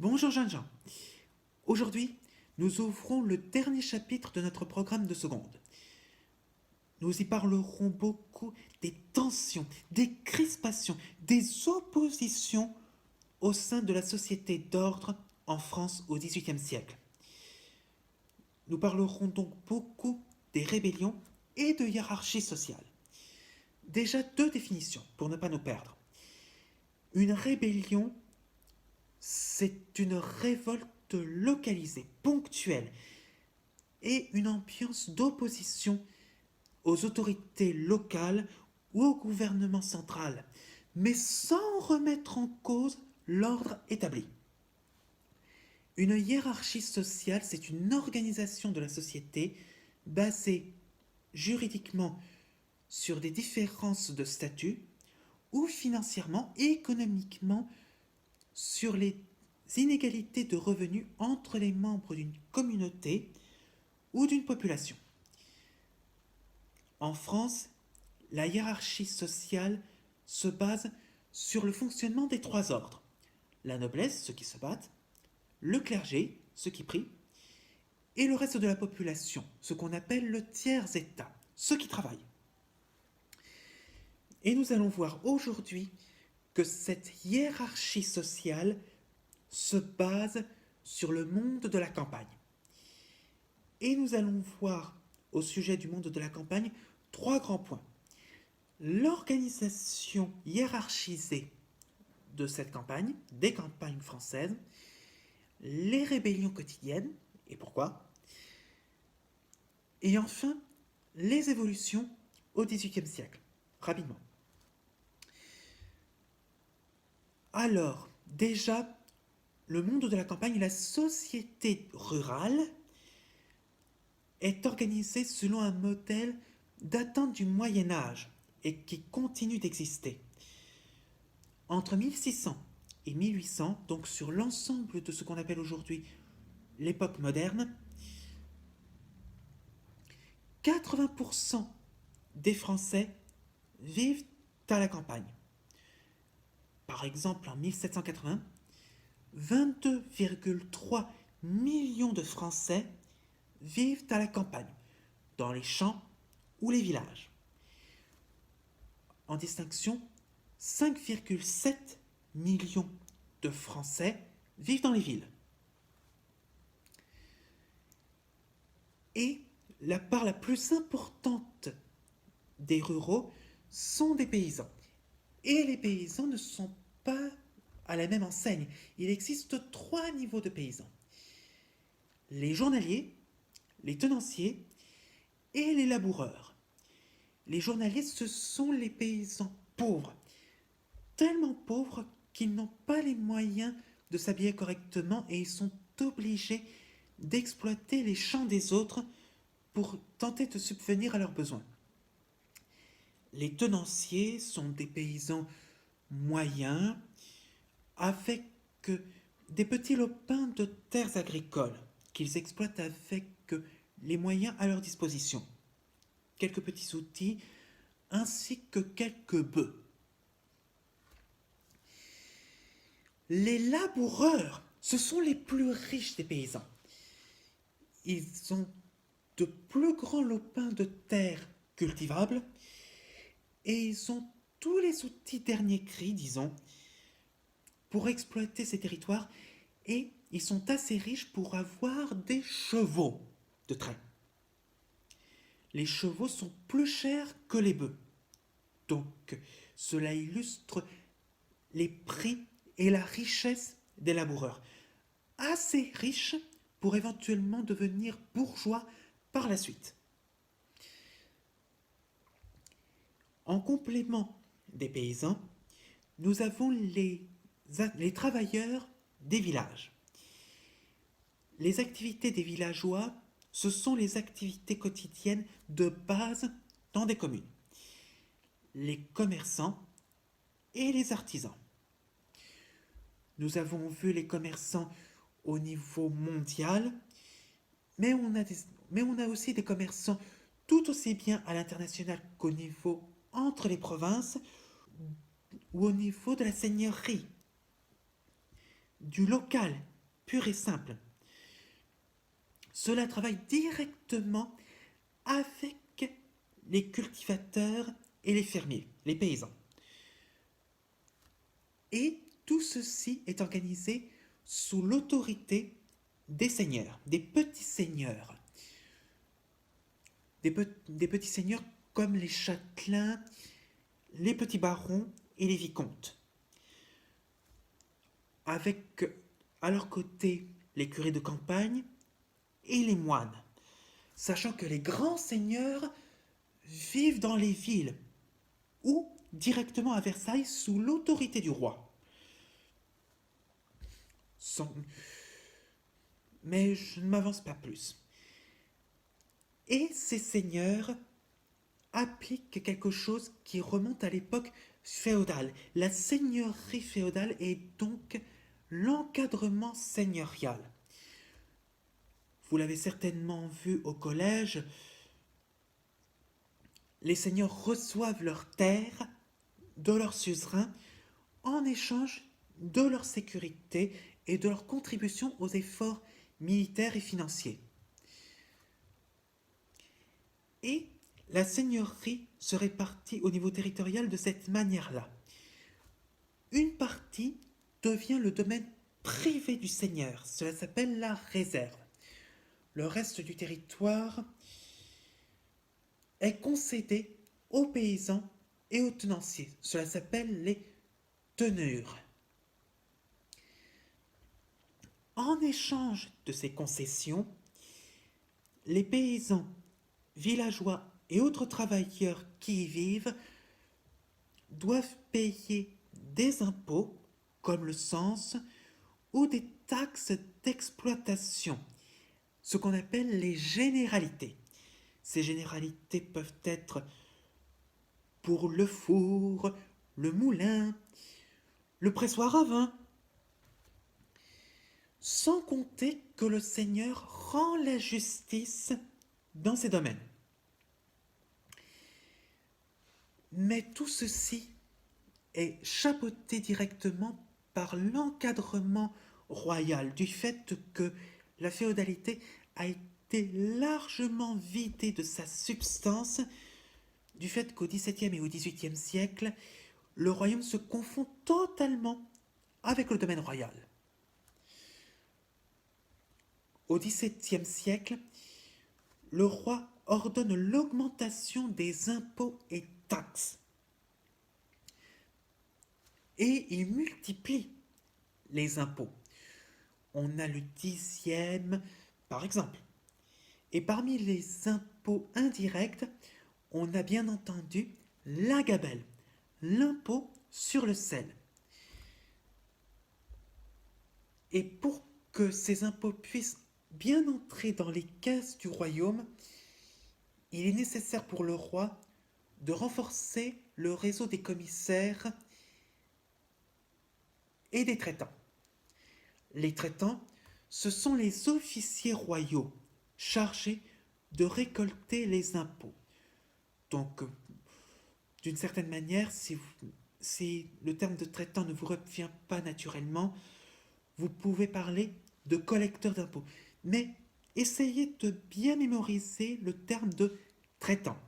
Bonjour jeunes gens. Aujourd'hui, nous ouvrons le dernier chapitre de notre programme de seconde. Nous y parlerons beaucoup des tensions, des crispations, des oppositions au sein de la société d'ordre en France au XVIIIe siècle. Nous parlerons donc beaucoup des rébellions et de hiérarchie sociale. Déjà deux définitions pour ne pas nous perdre. Une rébellion, c'est une révolte localisée, ponctuelle, et une ambiance d'opposition aux autorités locales ou au gouvernement central, mais sans remettre en cause l'ordre établi. Une hiérarchie sociale, c'est une organisation de la société basée juridiquement sur des différences de statut ou financièrement et économiquement sur les inégalités de revenus entre les membres d'une communauté ou d'une population. En France, la hiérarchie sociale se base sur le fonctionnement des trois ordres. La noblesse, ceux qui se battent, le clergé, ceux qui prient, et le reste de la population, ce qu'on appelle le tiers-état, ceux qui travaillent. Et nous allons voir aujourd'hui que cette hiérarchie sociale se base sur le monde de la campagne. Et nous allons voir au sujet du monde de la campagne trois grands points. L'organisation hiérarchisée de cette campagne, des campagnes françaises, les rébellions quotidiennes, et pourquoi, et enfin les évolutions au XVIIIe siècle, rapidement. Alors, déjà, le monde de la campagne, la société rurale, est organisée selon un modèle datant du Moyen Âge et qui continue d'exister. Entre 1600 et 1800, donc sur l'ensemble de ce qu'on appelle aujourd'hui l'époque moderne, 80% des Français vivent à la campagne. Par exemple, en 1780, 22,3 millions de Français vivent à la campagne, dans les champs ou les villages. En distinction, 5,7 millions de Français vivent dans les villes. Et la part la plus importante des ruraux sont des paysans. Et les paysans ne sont pas à la même enseigne. Il existe trois niveaux de paysans. Les journaliers, les tenanciers et les laboureurs. Les journaliers, ce sont les paysans pauvres, tellement pauvres qu'ils n'ont pas les moyens de s'habiller correctement et ils sont obligés d'exploiter les champs des autres pour tenter de subvenir à leurs besoins. Les tenanciers sont des paysans moyens avec des petits lopins de terres agricoles qu'ils exploitent avec les moyens à leur disposition. Quelques petits outils ainsi que quelques bœufs. Les laboureurs, ce sont les plus riches des paysans. Ils ont de plus grands lopins de terre cultivables et ils ont tous les outils dernier cri, disons, pour exploiter ces territoires et ils sont assez riches pour avoir des chevaux de trait. Les chevaux sont plus chers que les bœufs. Donc, cela illustre les prix et la richesse des laboureurs. Assez riches pour éventuellement devenir bourgeois par la suite. En complément des paysans, nous avons les travailleurs des villages. Les activités des villageois, ce sont les activités quotidiennes de base dans des communes. Les commerçants et les artisans. Nous avons vu les commerçants au niveau mondial, mais on a aussi des commerçants tout aussi bien à l'international qu'au niveau entre les provinces ou au niveau de la seigneurie. du local, pur et simple. Cela travaille directement avec les cultivateurs et les fermiers, les paysans. Et tout ceci est organisé sous l'autorité des seigneurs, des petits seigneurs. Des petits seigneurs comme les châtelains, les petits barons et les vicomtes. Avec à leur côté les curés de campagne et les moines, sachant que les grands seigneurs vivent dans les villes ou directement à Versailles sous l'autorité du roi. Mais je ne m'avance pas plus. Et ces seigneurs appliquent quelque chose qui remonte à l'époque féodale. La seigneurie féodale est donc l'encadrement seigneurial. Vous l'avez certainement vu au collège, les seigneurs reçoivent leurs terres de leurs suzerains en échange de leur sécurité et de leur contribution aux efforts militaires et financiers. Et la seigneurie se répartit au niveau territorial de cette manière-là. Une partie devient le domaine privé du seigneur, cela s'appelle la réserve. Le reste du territoire est concédé aux paysans et aux tenanciers, cela s'appelle les tenures. En échange de ces concessions, les paysans, villageois et autres travailleurs qui y vivent doivent payer des impôts comme le cens ou des taxes d'exploitation, ce qu'on appelle les généralités. Ces généralités peuvent être pour le four, le moulin, le pressoir à vin, sans compter que le Seigneur rend la justice dans ces domaines. Mais tout ceci est chapeauté directement par l'encadrement royal, du fait que la féodalité a été largement vidée de sa substance, du fait qu'au XVIIe et au XVIIIe siècle, le royaume se confond totalement avec le domaine royal. Au XVIIe siècle, le roi ordonne l'augmentation des impôts et taxes. Et il multiplie les impôts. On a le 10e, par exemple. Et parmi les impôts indirects, on a bien entendu la gabelle, l'impôt sur le sel. Et pour que ces impôts puissent bien entrer dans les caisses du royaume, il est nécessaire pour le roi de renforcer le réseau des commissaires et des traitants. Les traitants, ce sont les officiers royaux chargés de récolter les impôts. Donc, d'une certaine manière, si le terme de traitant ne vous revient pas naturellement, vous pouvez parler de collecteur d'impôts. Mais essayez de bien mémoriser le terme de traitant.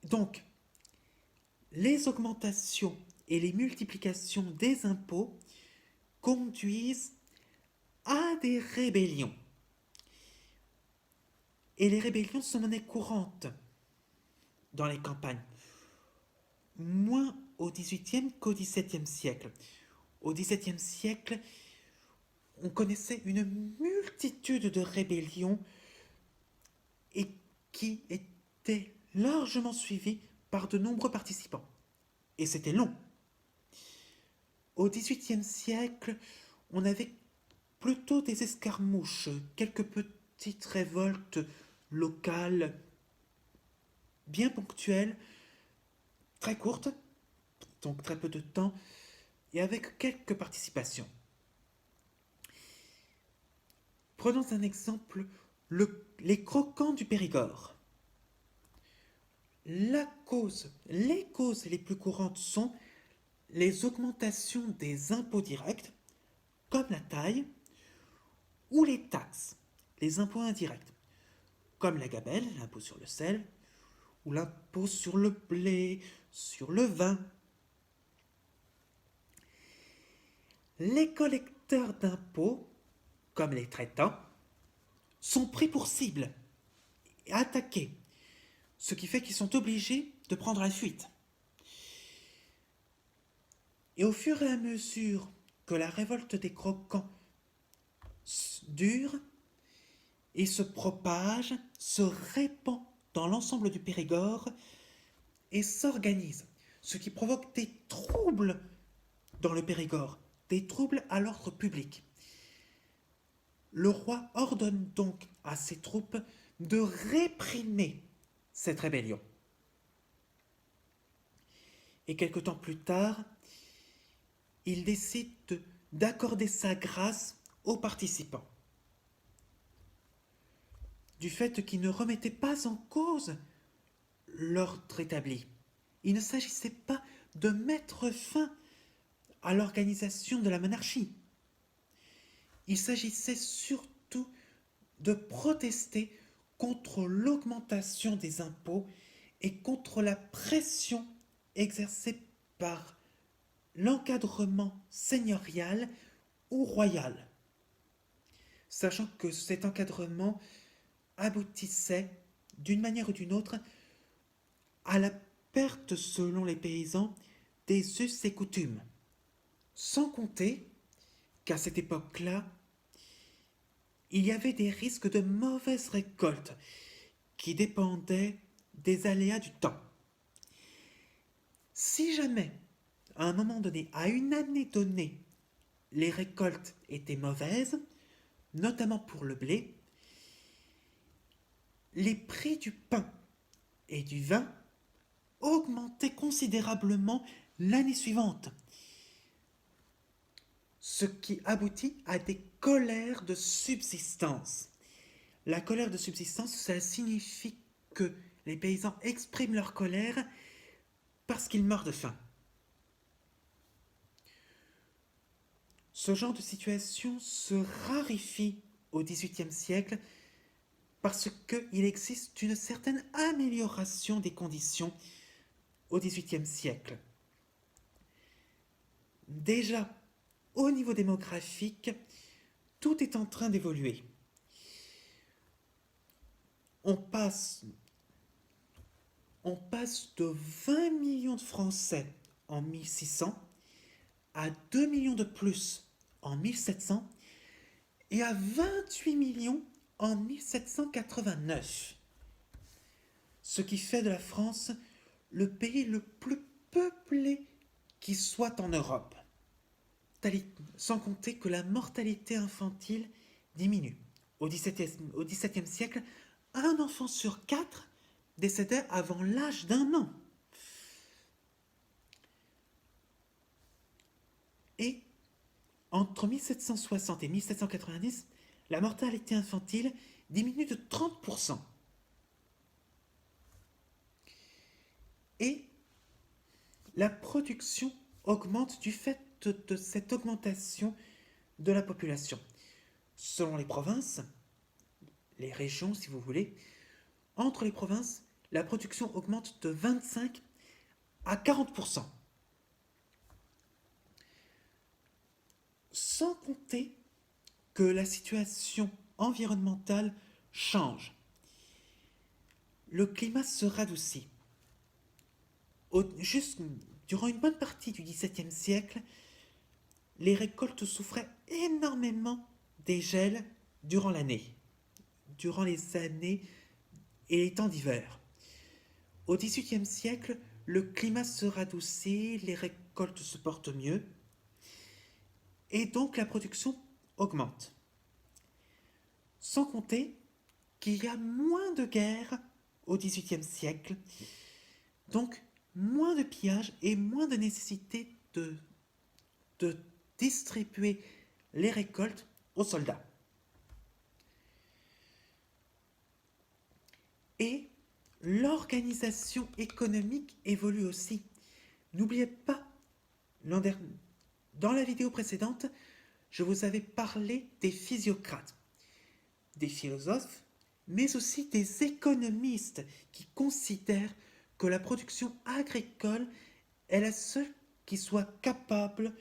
Donc, les augmentations et les multiplications des impôts conduisent à des rébellions. Et les rébellions sont monnaie courante dans les campagnes, moins au XVIIIe qu'au XVIIe siècle. Au XVIIe siècle, on connaissait une multitude de rébellions et qui étaient largement suivies par de nombreux participants. Et c'était long. Au XVIIIe siècle, on avait plutôt des escarmouches, quelques petites révoltes locales, bien ponctuelles, très courtes, donc très peu de temps, et avec quelques participations. Prenons un exemple, les croquants du Périgord. Les causes les plus courantes sont les augmentations des impôts directs, comme la taille, ou les taxes, les impôts indirects, comme la gabelle, l'impôt sur le sel, ou l'impôt sur le blé, sur le vin. Les collecteurs d'impôts, comme les traitants, sont pris pour cible et attaqués, ce qui fait qu'ils sont obligés de prendre la fuite. Et au fur et à mesure que la révolte des croquants dure et se propage, se répand dans l'ensemble du Périgord et s'organise, ce qui provoque des troubles dans le Périgord, des troubles à l'ordre public. Le roi ordonne donc à ses troupes de réprimer cette rébellion. Et quelque temps plus tard, il décide d'accorder sa grâce aux participants, du fait qu'ils ne remettaient pas en cause l'ordre établi. Il ne s'agissait pas de mettre fin à l'organisation de la monarchie. Il s'agissait surtout de protester contre l'augmentation des impôts et contre la pression exercée par l'encadrement seigneurial ou royal, sachant que cet encadrement aboutissait, d'une manière ou d'une autre, à la perte, selon les paysans, des us et coutumes. Sans compter qu'à cette époque-là, il y avait des risques de mauvaises récoltes qui dépendaient des aléas du temps. Si jamais, à un moment donné, à une année donnée, les récoltes étaient mauvaises, notamment pour le blé, les prix du pain et du vin augmentaient considérablement l'année suivante, ce qui aboutit à des colères de subsistance. La colère de subsistance, ça signifie que les paysans expriment leur colère parce qu'ils meurent de faim. Ce genre de situation se raréfie au XVIIIe siècle parce qu'il existe une certaine amélioration des conditions au XVIIIe siècle. Déjà, au niveau démographique, tout est en train d'évoluer. On passe de 20 millions de Français en 1600 à 2 millions de plus en 1700 et à 28 millions en 1789. Ce qui fait de la France le pays le plus peuplé qui soit en Europe. Sans compter que la mortalité infantile diminue. Au XVIIe siècle, un enfant sur 4 décédait avant l'âge d'1 an. Et entre 1760 et 1790, la mortalité infantile diminue de 30%. Et la production augmente du fait de cette augmentation de la population. Selon les provinces, les régions si vous voulez, entre les provinces, la production augmente de 25 à 40%. Sans compter que la situation environnementale change. Le climat se radoucit. Juste durant une bonne partie du XVIIe siècle, les récoltes souffraient énormément des gels durant l'année, durant les années et les temps d'hiver. Au XVIIIe siècle, le climat se radoucit, les récoltes se portent mieux, et donc la production augmente. Sans compter qu'il y a moins de guerres au XVIIIe siècle, donc moins de pillages et moins de nécessité de distribuer les récoltes aux soldats. Et l'organisation économique évolue aussi. N'oubliez pas l'an dernier, dans la vidéo précédente, je vous avais parlé des physiocrates, des philosophes, mais aussi des économistes qui considèrent que la production agricole est la seule qui soit capable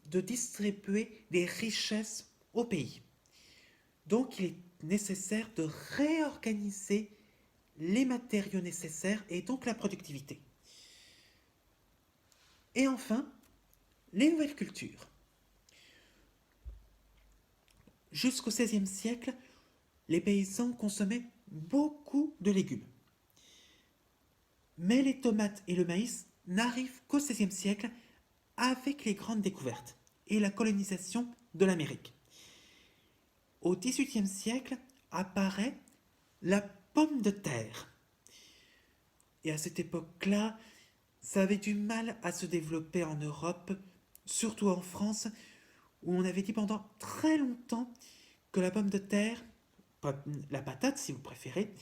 de distribuer des richesses au pays. Donc il est nécessaire de réorganiser les matériaux nécessaires et donc la productivité. Et enfin, les nouvelles cultures. Jusqu'au XVIe siècle, les paysans consommaient beaucoup de légumes. Mais les tomates et le maïs n'arrivent qu'au XVIe siècle avec les grandes découvertes et la colonisation de l'Amérique. Au XVIIIe siècle apparaît la pomme de terre. Et à cette époque-là, ça avait du mal à se développer en Europe, surtout en France, où on avait dit pendant très longtemps que la pomme de terre, la patate si vous préférez,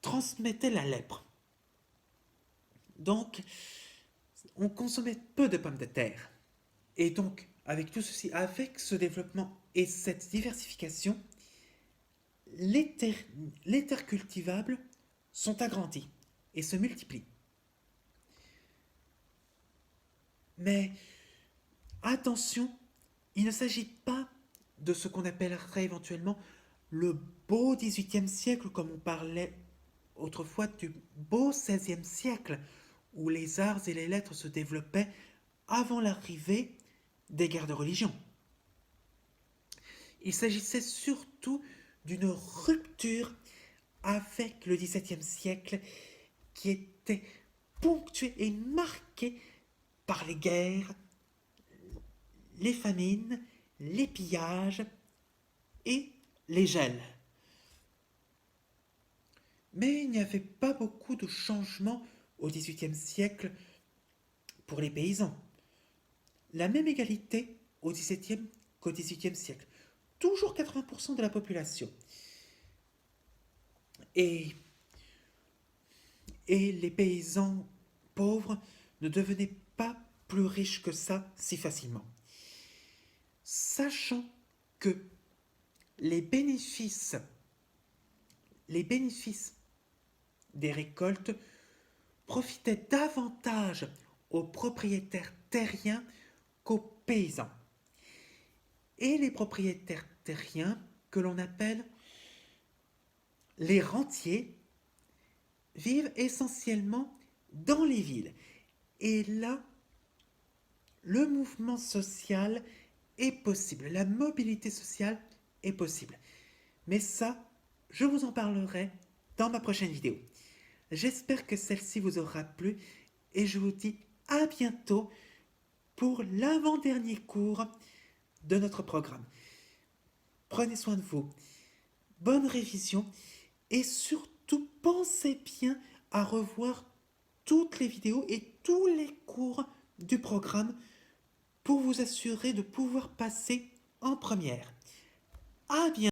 transmettait la lèpre. Donc, on consommait peu de pommes de terre. Et donc, avec tout ceci, avec ce développement et cette diversification, les terres cultivables sont agrandies et se multiplient. Mais attention, il ne s'agit pas de ce qu'on appellerait éventuellement le beau XVIIIe siècle, comme on parlait autrefois du beau XVIe siècle, où les arts et les lettres se développaient avant l'arrivée des guerres de religion. Il s'agissait surtout d'une rupture avec le XVIIe siècle qui était ponctué et marqué par les guerres, les famines, les pillages et les gels. Mais il n'y avait pas beaucoup de changements au XVIIIe siècle pour les paysans. La même égalité au XVIIe qu'au XVIIIe siècle. Toujours 80% de la population. Et les paysans pauvres ne devenaient pas plus riches que ça si facilement. Sachant que les bénéfices des récoltes profitaient davantage aux propriétaires terriens qu'aux paysans. Et les propriétaires terriens, que l'on appelle les rentiers, vivent essentiellement dans les villes. Et là, le mouvement social est possible, la mobilité sociale est possible. Mais ça, je vous en parlerai dans ma prochaine vidéo. J'espère que celle-ci vous aura plu et je vous dis à bientôt pour l'avant-dernier cours de notre programme. Prenez soin de vous, bonne révision et surtout pensez bien à revoir toutes les vidéos et tous les cours du programme pour vous assurer de pouvoir passer en première. À bientôt.